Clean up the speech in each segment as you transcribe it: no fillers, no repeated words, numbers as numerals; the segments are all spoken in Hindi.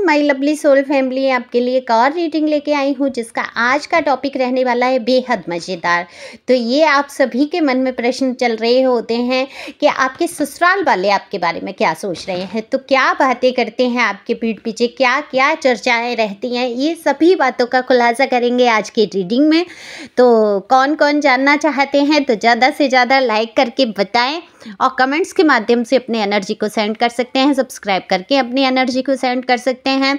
माय लवली सोल फैमिली, आपके लिए एक और रीडिंग लेके आई हूँ जिसका आज का टॉपिक रहने वाला है बेहद मज़ेदार। तो ये आप सभी के मन में प्रश्न चल रहे होते हैं कि आपके ससुराल वाले आपके बारे में क्या सोच रहे हैं, तो क्या बातें करते हैं आपके पीठ पीछे, क्या क्या चर्चाएं रहती हैं, ये सभी बातों का खुलासा करेंगे आज की रीडिंग में। तो कौन कौन जानना चाहते हैं तो ज़्यादा से ज़्यादा लाइक करके बताएं और कमेंट्स के माध्यम से अपनी एनर्जी को सेंड कर सकते हैं, सब्सक्राइब करके अपनी एनर्जी को सेंड कर सकते हैं।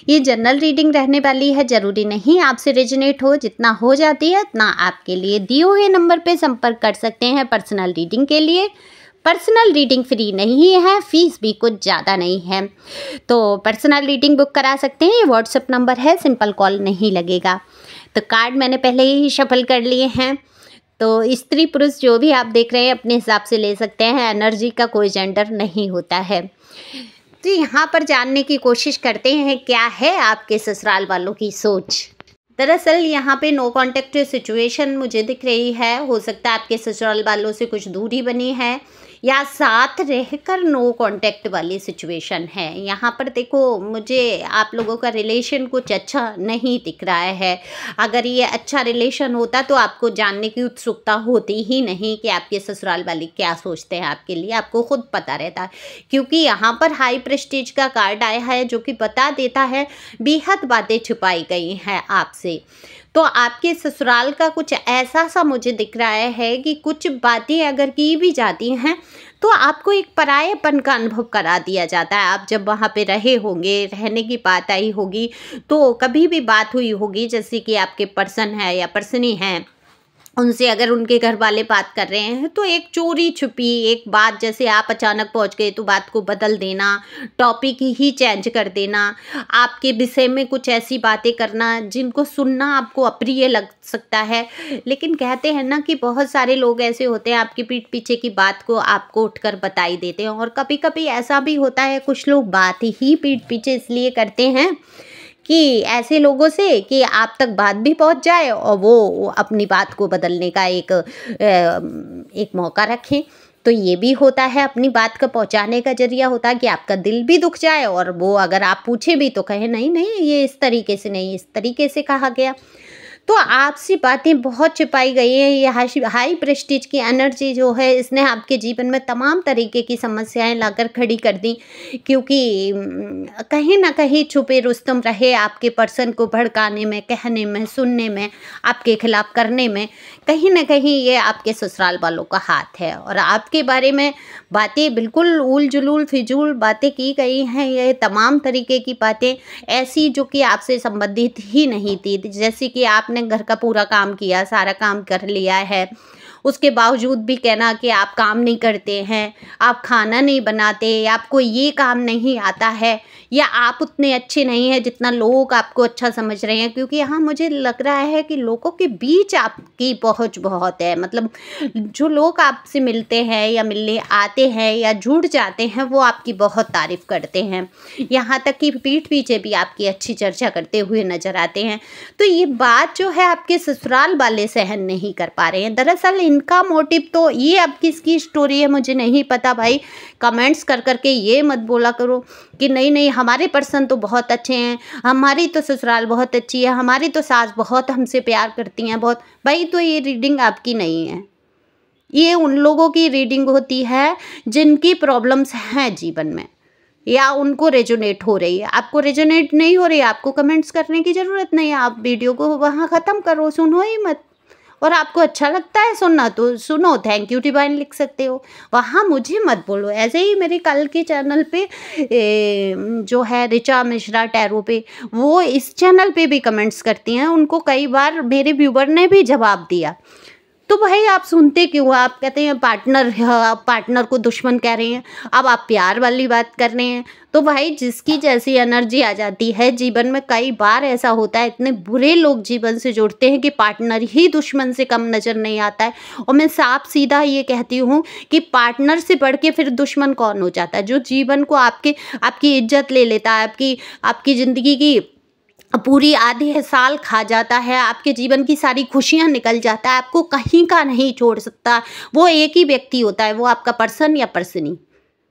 ये जनरल रीडिंग रहने वाली है, ज़रूरी नहीं आपसे रेजोनेट हो, जितना हो जाती है उतना आपके लिए दिए हुए नंबर पे संपर्क कर सकते हैं पर्सनल रीडिंग के लिए। पर्सनल रीडिंग फ्री नहीं है, फीस भी कुछ ज़्यादा नहीं है, तो पर्सनल रीडिंग बुक करा सकते हैं। ये व्हाट्सएप नंबर है, सिंपल कॉल नहीं लगेगा। तो कार्ड मैंने पहले ही शफल कर लिए हैं, तो स्त्री पुरुष जो भी आप देख रहे हैं अपने हिसाब से ले सकते हैं, एनर्जी का कोई जेंडर नहीं होता है। तो यहाँ पर जानने की कोशिश करते हैं क्या है आपके ससुराल वालों की सोच। दरअसल यहाँ पे नो कॉन्टेक्ट सिचुएशन मुझे दिख रही है। हो सकता है आपके ससुराल वालों से कुछ दूरी बनी है या साथ रहकर नो कांटेक्ट वाली सिचुएशन है। यहाँ पर देखो, मुझे आप लोगों का रिलेशन कुछ अच्छा नहीं दिख रहा है। अगर ये अच्छा रिलेशन होता तो आपको जानने की उत्सुकता होती ही नहीं कि आपके ससुराल वाले क्या सोचते हैं आपके लिए, आपको खुद पता रहता है। क्योंकि यहाँ पर हाई प्रेस्टीज का कार्ड आया है जो कि बता देता है बेहद बातें छुपाई गई हैं आपसे। तो आपके ससुराल का कुछ ऐसा सा मुझे दिख रहा है कि कुछ बातें अगर की भी जाती हैं तो आपको एक परायेपन का अनुभव करा दिया जाता है। आप जब वहाँ पे रहे होंगे, रहने की बात आई होगी, तो कभी भी बात हुई होगी, जैसे कि आपके पर्सन है या पर्सनी हैं, उनसे अगर उनके घर वाले बात कर रहे हैं तो एक चोरी छुपी एक बात, जैसे आप अचानक पहुंच गए तो बात को बदल देना, टॉपिक ही चेंज कर देना, आपके विषय में कुछ ऐसी बातें करना जिनको सुनना आपको अप्रिय लग सकता है। लेकिन कहते हैं ना कि बहुत सारे लोग ऐसे होते हैं आपकी पीठ पीछे की बात को आपको उठकर बताई देते हैं। और कभी कभी ऐसा भी होता है, कुछ लोग बात ही पीठ पीछे इसलिए करते हैं कि ऐसे लोगों से कि आप तक बात भी पहुंच जाए और वो अपनी बात को बदलने का एक मौका रखें। तो ये भी होता है, अपनी बात का पहुंचाने का जरिया होता है कि आपका दिल भी दुख जाए और वो अगर आप पूछे भी तो कहे नहीं नहीं ये इस तरीके से नहीं, इस तरीके से कहा गया। तो आपसे बातें बहुत छिपाई गई हैं। ये हाई प्रेस्टीज की एनर्जी जो है इसने आपके जीवन में तमाम तरीके की समस्याएं लाकर खड़ी कर दी, क्योंकि कहीं ना कहीं छुपे रुस्तम रहे आपके पर्सन को भड़काने में, कहने में, सुनने में, आपके खिलाफ करने में। कहीं ना कहीं ये आपके ससुराल वालों का हाथ है और आपके बारे में बातें बिल्कुल उल जुलूल फिजूल बातें की गई हैं। ये तमाम तरीके की बातें ऐसी जो कि आपसे संबंधित ही नहीं थी। जैसे कि आपने घर का पूरा काम किया, सारा काम कर लिया है, उसके बावजूद भी कहना कि आप काम नहीं करते हैं, आप खाना नहीं बनाते, आपको ये काम नहीं आता है, या आप उतने अच्छे नहीं हैं जितना लोग आपको अच्छा समझ रहे हैं। क्योंकि यहाँ मुझे लग रहा है कि लोगों के बीच आपकी पहुँच बहुत है। मतलब जो लोग आपसे मिलते हैं या मिलने आते हैं या जुड़ जाते हैं वो आपकी बहुत तारीफ़ करते हैं, यहाँ तक कि पीठ पीछे भी आपकी अच्छी चर्चा करते हुए नज़र आते हैं। तो ये बात जो है आपके ससुराल वाले सहन नहीं कर पा रहे हैं। दरअसल इनका मोटिव तो ये, अब किसकी स्टोरी है मुझे नहीं पता भाई, कमेंट्स कर करके ये मत बोला करो कि नहीं नहीं हमारे पर्सन तो बहुत अच्छे हैं, हमारी तो ससुराल बहुत अच्छी है, हमारी तो सास बहुत हमसे प्यार करती हैं बहुत। भाई तो ये रीडिंग आपकी नहीं है, ये उन लोगों की रीडिंग होती है जिनकी प्रॉब्लम्स हैं जीवन में या उनको रेजोनेट हो रही है। आपको रेजोनेट नहीं हो रही है, आपको कमेंट्स करने की ज़रूरत नहीं है, आप वीडियो को वहाँ ख़त्म करो, सुनो ही मत। और आपको अच्छा लगता है सुनना तो सुनो, थैंक यू डिवाइन लिख सकते हो, वहाँ मुझे मत बोलो। ऐसे ही मेरे कल के चैनल पे जो है ऋचा मिश्रा टैरो पे, वो इस चैनल पे भी कमेंट्स करती हैं, उनको कई बार मेरे व्यूवर ने भी जवाब दिया। तो भाई आप सुनते क्यों? आप कहते हैं पार्टनर को दुश्मन कह रहे हैं, अब आप प्यार वाली बात कर रहे हैं। तो भाई जिसकी जैसी एनर्जी आ जाती है जीवन में, कई बार ऐसा होता है इतने बुरे लोग जीवन से जुड़ते हैं कि पार्टनर ही दुश्मन से कम नज़र नहीं आता है। और मैं साफ सीधा ये कहती हूँ कि पार्टनर से बढ़ के फिर दुश्मन कौन हो जाता है? जो जीवन को आपकी इज्जत ले लेता है, आपकी ज़िंदगी की पूरी आधे साल खा जाता है, आपके जीवन की सारी खुशियां निकल जाता है, आपको कहीं का नहीं छोड़ सकता। वो एक ही व्यक्ति होता है, वो आपका पर्सन या पर्सनी।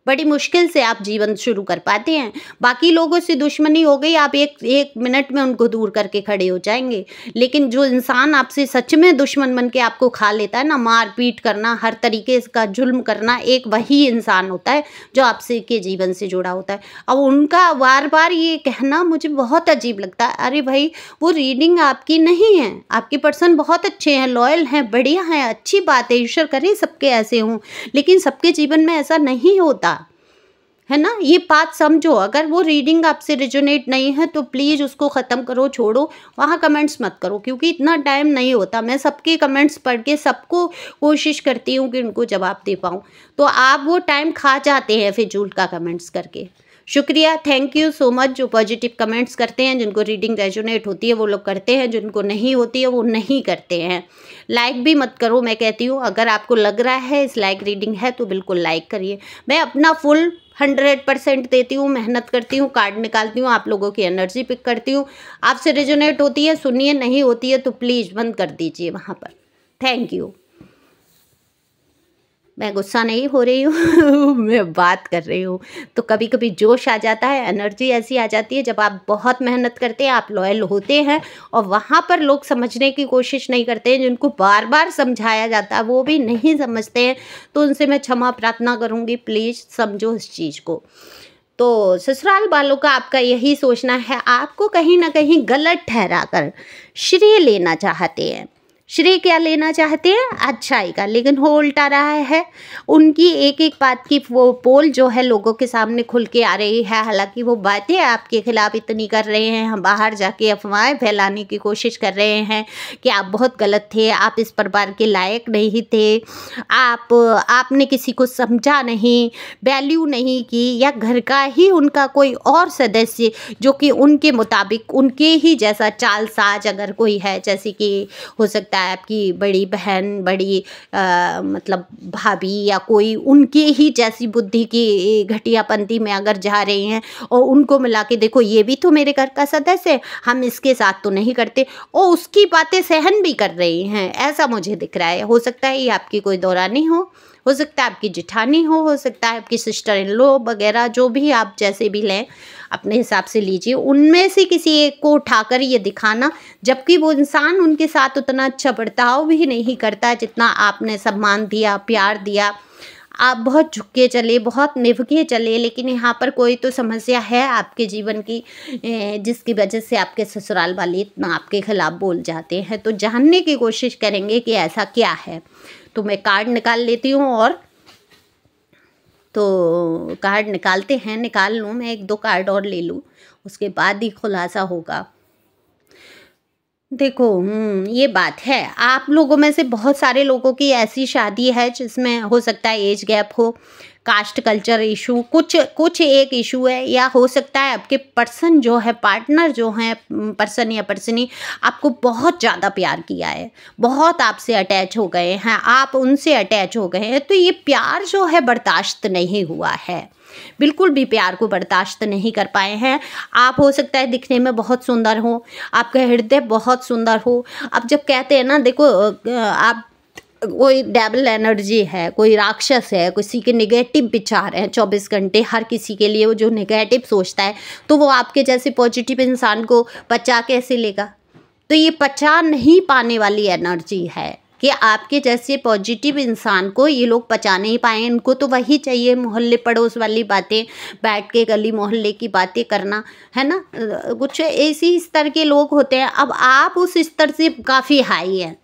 बड़ी मुश्किल से आप जीवन शुरू कर पाते हैं। बाकी लोगों से दुश्मनी हो गई, आप एक मिनट में उनको दूर करके खड़े हो जाएंगे। लेकिन जो इंसान आपसे सच में दुश्मन बन के आपको खा लेता है ना, मार पीट करना, हर तरीके का जुल्म करना, एक वही इंसान होता है जो आपसे के जीवन से जुड़ा होता है। अब उनका बार बार ये कहना मुझे बहुत अजीब लगता है। अरे भाई, वो रीडिंग आपकी नहीं है। आपके पर्सन बहुत अच्छे हैं, लॉयल हैं, बढ़िया हैं, अच्छी बात है, ईश्वर करे सबके ऐसे हों, लेकिन सबके जीवन में ऐसा नहीं होता है ना। ये बात समझो। अगर वो रीडिंग आपसे रिजोनेट नहीं है तो प्लीज़ उसको ख़त्म करो, छोड़ो, वहाँ कमेंट्स मत करो, क्योंकि इतना टाइम नहीं होता। मैं सबके कमेंट्स पढ़ के सबको कोशिश करती हूँ कि उनको जवाब दे पाऊँ, तो आप वो टाइम खा जाते हैं फिजूल का कमेंट्स करके। शुक्रिया, थैंक यू सो मच जो पॉजिटिव कमेंट्स करते हैं। जिनको रीडिंग रेजोनेट होती है वो लोग करते हैं, जिनको नहीं होती है वो नहीं करते हैं। लाइक भी मत करो, मैं कहती हूँ। अगर आपको लग रहा है इस लाइक रीडिंग है तो बिल्कुल लाइक करिए। मैं अपना फुल 100% देती हूँ, मेहनत करती हूँ, कार्ड निकालती हूँ, आप लोगों की एनर्जी पिक करती हूँ। आपसे रेजोनेट होती है सुनिए, नहीं होती है तो प्लीज़ बंद कर दीजिए वहाँ पर। Thank you. मैं गुस्सा नहीं हो रही हूँ मैं बात कर रही हूँ। तो कभी कभी जोश आ जाता है, एनर्जी ऐसी आ जाती है जब आप बहुत मेहनत करते हैं, आप लॉयल होते हैं, और वहाँ पर लोग समझने की कोशिश नहीं करते हैं। जिनको बार बार समझाया जाता है वो भी नहीं समझते हैं, तो उनसे मैं क्षमा प्रार्थना करूँगी, प्लीज़ समझो इस चीज़ को। तो ससुराल वालों का आपका यही सोचना है, आपको कहीं ना कहीं गलत ठहरा कर श्रेय लेना चाहते हैं। श्रेय क्या लेना चाहते हैं? अच्छाई का, लेकिन हो उल्टा रहा है। उनकी एक एक बात की वो पोल जो है लोगों के सामने खुल के आ रही है। हालांकि वो बातें आपके खिलाफ इतनी कर रहे हैं, हम बाहर जाके अफवाहें फैलाने की कोशिश कर रहे हैं कि आप बहुत गलत थे, आप इस परिवार के लायक नहीं थे, आपने किसी को समझा नहीं, वैल्यू नहीं की, या घर का ही उनका कोई और सदस्य जो कि उनके मुताबिक उनके ही जैसा चाल साज अगर कोई है, जैसे कि हो सकता है आपकी बड़ी बहन, बड़ी मतलब भाभी, या कोई उनके ही जैसी बुद्धि की घटियापंथी में अगर जा रही हैं, और उनको मिला के देखो ये भी तो मेरे घर का सदस्य है, हम इसके साथ तो नहीं करते, और उसकी बातें सहन भी कर रही हैं, ऐसा मुझे दिख रहा है। हो सकता है ये आपकी कोई दौरानी हो सकता है आपकी जिठानी हो सकता है आपकी सिस्टर इन लॉ वगैरह, जो भी आप जैसे भी लें अपने हिसाब से लीजिए। उनमें से किसी एक को उठाकर ये दिखाना, जबकि वो इंसान उनके साथ उतना अच्छा बर्ताव भी नहीं करता जितना आपने सम्मान दिया, प्यार दिया। आप बहुत झुक के चले, बहुत निभ के चले, लेकिन यहाँ पर कोई तो समस्या है आपके जीवन की, जिसकी वजह से आपके ससुराल वाले इतना आपके खिलाफ बोल जाते हैं। तो जानने की कोशिश करेंगे कि ऐसा क्या है। तो मैं कार्ड निकाल लेती हूँ, और तो कार्ड निकालते हैं, निकाल लूँ मैं, 1-2 कार्ड और ले लूँ, उसके बाद ही खुलासा होगा। देखो ये बात है, आप लोगों में से बहुत सारे लोगों की ऐसी शादी है जिसमें हो सकता है एज गैप हो, कास्ट कल्चर इशू, कुछ एक इशू है, या हो सकता है आपके पर्सन जो है, पार्टनर जो है, पर्सन या पर्सनी आपको बहुत ज़्यादा प्यार किया है, बहुत आपसे अटैच हो गए हैं, आप उनसे अटैच हो गए हैं, तो ये प्यार जो है बर्दाश्त नहीं हुआ है, बिल्कुल भी प्यार को बर्दाश्त नहीं कर पाए हैं आप। हो सकता है दिखने में बहुत सुंदर हो, आपका हृदय बहुत सुंदर हो। अब जब कहते हैं ना, देखो आप कोई डेविल एनर्जी है, कोई राक्षस है, किसी के नेगेटिव विचार हैं 24 घंटे हर किसी के लिए, वो जो नेगेटिव सोचता है, तो वो आपके जैसे पॉजिटिव इंसान को पचा कैसे लेगा? तो ये पचा नहीं पाने वाली एनर्जी है कि आपके जैसे पॉजिटिव इंसान को ये लोग पचा नहीं पाए। इनको तो वही चाहिए, मोहल्ले पड़ोस वाली बातें, बैठ के गली मोहल्ले की बातें करना, है ना। कुछ ऐसी स्तर के लोग होते हैं। अब आप उस स्तर से काफ़ी हाई हैं,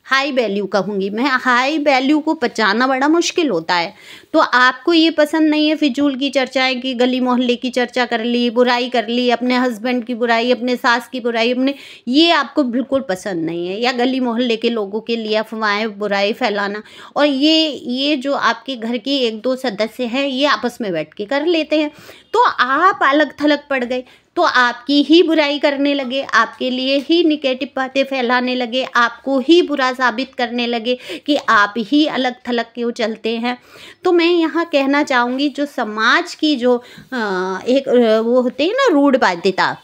हाई वैल्यू कहूँगी मैं, हाई वैल्यू को पचाना बड़ा मुश्किल होता है। तो आपको ये पसंद नहीं है फिजूल की चर्चाएं, कि गली मोहल्ले की चर्चा कर ली, बुराई कर ली, अपने हस्बैंड की बुराई, अपने सास की बुराई, अपने, ये आपको बिल्कुल पसंद नहीं है। या गली मोहल्ले के लोगों के लिए अफवाहें, बुराई फैलाना, और ये जो आपके घर के 1-2 सदस्य हैं ये आपस में बैठ के कर लेते हैं, तो आप अलग थलग पड़ गए, तो आपकी ही बुराई करने लगे, आपके लिए ही निगेटिव बातें फैलाने लगे, आपको ही बुरा साबित करने लगे कि आप ही अलग थलग क्यों चलते हैं। तो मैं यहाँ कहना चाहूँगी, जो समाज की जो एक वो होते हैं ना रूढ़ बाध्यता,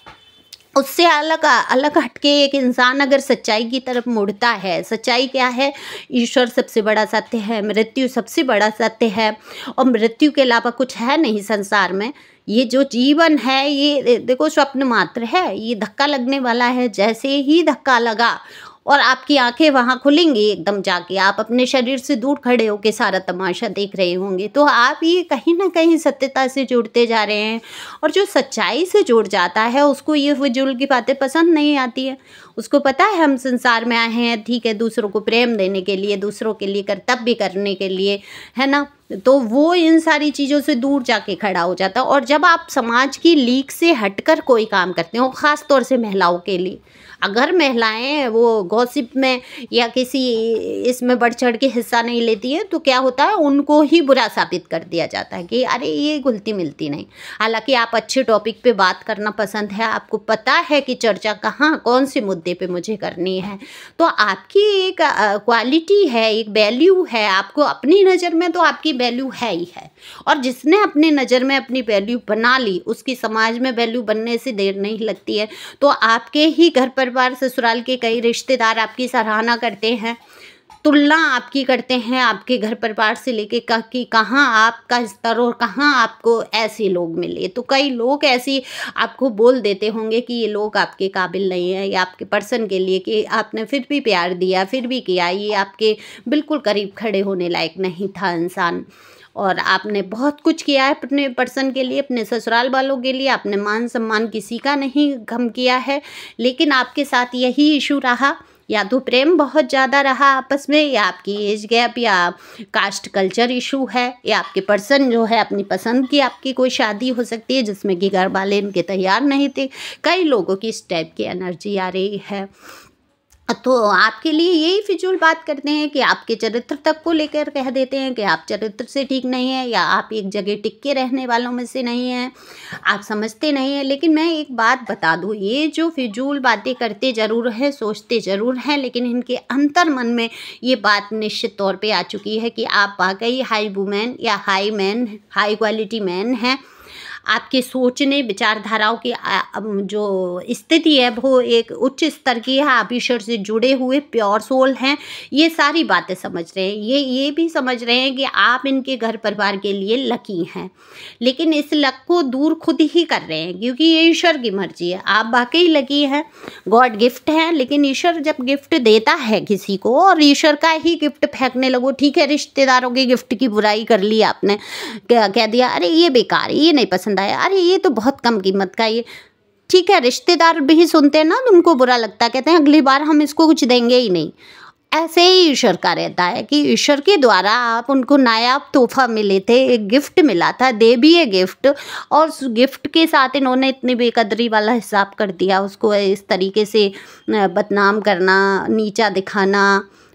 उससे अलग अलग हटके एक इंसान अगर सच्चाई की तरफ मुड़ता है, सच्चाई क्या है? ईश्वर सबसे बड़ा सत्य है, मृत्यु सबसे बड़ा सत्य है, और मृत्यु के अलावा कुछ है नहीं संसार में। ये जो जीवन है ये देखो स्वप्न मात्र है, ये धक्का लगने वाला है। जैसे ही धक्का लगा और आपकी आंखें वहाँ खुलेंगी एकदम जाके, आप अपने शरीर से दूर खड़े होके सारा तमाशा देख रहे होंगे, तो आप ये कहीं ना कहीं सत्यता से जुड़ते जा रहे हैं। और जो सच्चाई से जुड़ जाता है उसको ये फिजूल की बातें पसंद नहीं आती है। उसको पता है हम संसार में आए हैं, ठीक है, दूसरों को प्रेम देने के लिए, दूसरों के लिए कर्तव्य करने के लिए, है ना। तो वो इन सारी चीज़ों से दूर जाके खड़ा हो जाता है। और जब आप समाज की लीक से हटकर कोई काम करते हो, ख़ास तौर से महिलाओं के लिए, अगर महिलाएं वो गॉसिप में या किसी इसमें बढ़ चढ़ के हिस्सा नहीं लेती है तो क्या होता है, उनको ही बुरा साबित कर दिया जाता है कि अरे ये घुलती मिलती नहीं। हालांकि आप अच्छे टॉपिक पे बात करना पसंद है, आपको पता है कि चर्चा कहाँ कौन से मुद्दे पे मुझे करनी है, तो आपकी एक क्वालिटी है, एक वैल्यू है। आपको अपनी नज़र में तो आपकी वैल्यू है ही है, और जिसने अपनी नज़र में अपनी वैल्यू बना ली उसकी समाज में वैल्यू बनने से देर नहीं लगती है। तो आपके ही घर परिवार ससुराल के कई रिश्तेदार आपकी सराहना करते हैं, तुलना आपकी करते हैं आपके घर परिवार से लेके कि कहाँ आपका स्तर और कहाँ आपको ऐसे लोग मिले। तो कई लोग ऐसी आपको बोल देते होंगे कि ये लोग आपके काबिल नहीं है, या आपके पर्सन के लिए कि आपने फिर भी प्यार दिया, फिर भी किया, ये आपके बिल्कुल करीब खड़े होने लायक नहीं था इंसान। और आपने बहुत कुछ किया है अपने पर्सन के लिए, अपने ससुराल वालों के लिए, आपने मान सम्मान किसी का नहीं कम किया है। लेकिन आपके साथ यही इशू रहा, या तो प्रेम बहुत ज़्यादा रहा आपस में, या आपकी एज गैप, या कास्ट कल्चर इशू है, या आपके पर्सन जो है अपनी पसंद की आपकी कोई शादी हो सकती है जिसमें कि घर वाले इनके तैयार नहीं थे। कई लोगों की इस टाइप की एनर्जी आ रही है। तो आपके लिए यही फिजूल बात करते हैं कि आपके चरित्र तक को लेकर कह देते हैं कि आप चरित्र से ठीक नहीं है, या आप एक जगह टिक के रहने वालों में से नहीं हैं, आप समझते नहीं हैं। लेकिन मैं एक बात बता दूं, ये जो फिजूल बातें करते ज़रूर हैं, सोचते ज़रूर हैं, लेकिन इनके अंतर मन में ये बात निश्चित तौर पे आ चुकी है कि आप वाकई हाई वुमेन या high man, high quality man हैं। आपके सोचने विचारधाराओं की जो स्थिति है वो एक उच्च स्तर की है, आप ईश्वर से जुड़े हुए प्योर सोल हैं। ये सारी बातें समझ रहे हैं, ये भी समझ रहे हैं कि आप इनके घर परिवार के लिए लकी हैं, लेकिन इस लक को दूर खुद ही कर रहे हैं क्योंकि ये ईश्वर की मर्जी है। आप वाकई लकी हैं, गॉड गिफ्ट हैं, लेकिन ईश्वर जब गिफ्ट देता है किसी को और ईश्वर का ही गिफ्ट फेंकने लगो, ठीक है, रिश्तेदारों के गिफ्ट की बुराई कर ली आपने, कह दिया अरे ये बेकार है, ये नहीं पसंद आया, अरे ये तो बहुत कम कीमत का, ये ठीक है, रिश्तेदार भी सुनते हैं ना, उनको बुरा लगता है, कहते हैं अगली बार हम इसको कुछ देंगे ही नहीं। ऐसे ही ईश्वर का रहता है कि ईश्वर के द्वारा आप उनको नायाब तोहफा मिले थे, एक गिफ्ट मिला था, दे भी है गिफ्ट, और उस गिफ्ट के साथ इन्होंने इतनी बेकदरी वाला हिसाब कर दिया, उसको इस तरीके से बदनाम करना, नीचा दिखाना,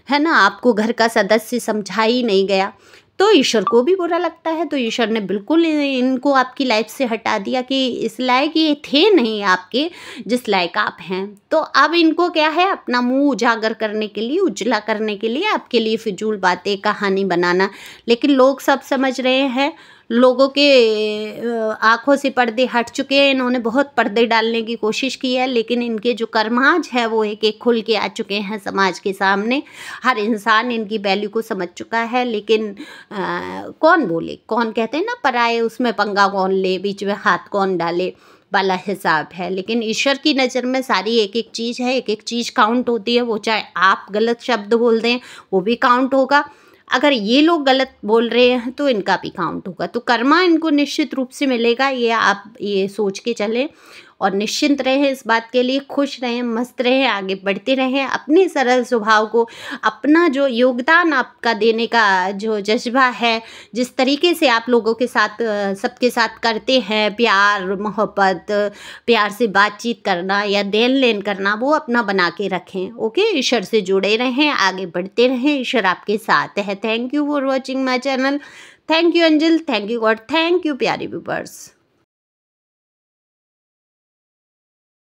है ना, आपको घर का सदस्य समझा ही नहीं गया, तो ईश्वर को भी बुरा लगता है। तो ईश्वर ने बिल्कुल इनको आपकी लाइफ से हटा दिया कि इस लायक ये थे नहीं आपके जिस लायक आप हैं। तो अब इनको क्या है, अपना मुंह उजागर करने के लिए, उजला करने के लिए आपके लिए फिजूल बातें, कहानी बनाना। लेकिन लोग सब समझ रहे हैं, लोगों के आंखों से पर्दे हट चुके हैं, इन्होंने बहुत पर्दे डालने की कोशिश की है, लेकिन इनके जो कर्माज है वो एक एक खुल के आ चुके हैं समाज के सामने। हर इंसान इनकी वैल्यू को समझ चुका है, लेकिन कौन बोले, कौन कहते हैं ना, पराए उसमें पंगा कौन ले, बीच में हाथ कौन डाले वाला हिसाब है। लेकिन ईश्वर की नज़र में सारी एक एक चीज़ है, एक एक चीज़ काउंट होती है। वो चाहे आप गलत शब्द बोल दें वो भी काउंट होगा, अगर ये लोग गलत बोल रहे हैं तो इनका भी काउंट होगा। तो कर्मा इनको निश्चित रूप से मिलेगा, ये आप ये सोच के चलें और निश्चिंत रहें इस बात के लिए, खुश रहें, मस्त रहें, आगे बढ़ते रहें। अपने सरल स्वभाव को, अपना जो योगदान आपका देने का जो जज्बा है, जिस तरीके से आप लोगों के साथ सबके साथ करते हैं, प्यार मोहब्बत, प्यार से बातचीत करना या देन लेन करना, वो अपना बना के रखें। ओके, ईश्वर से जुड़े रहें, आगे बढ़ते रहें, ईश्वर आपके साथ है। Thank you for watching my channel. Thank you angel, thank you God, thank you प्यारे व्यूअर्स।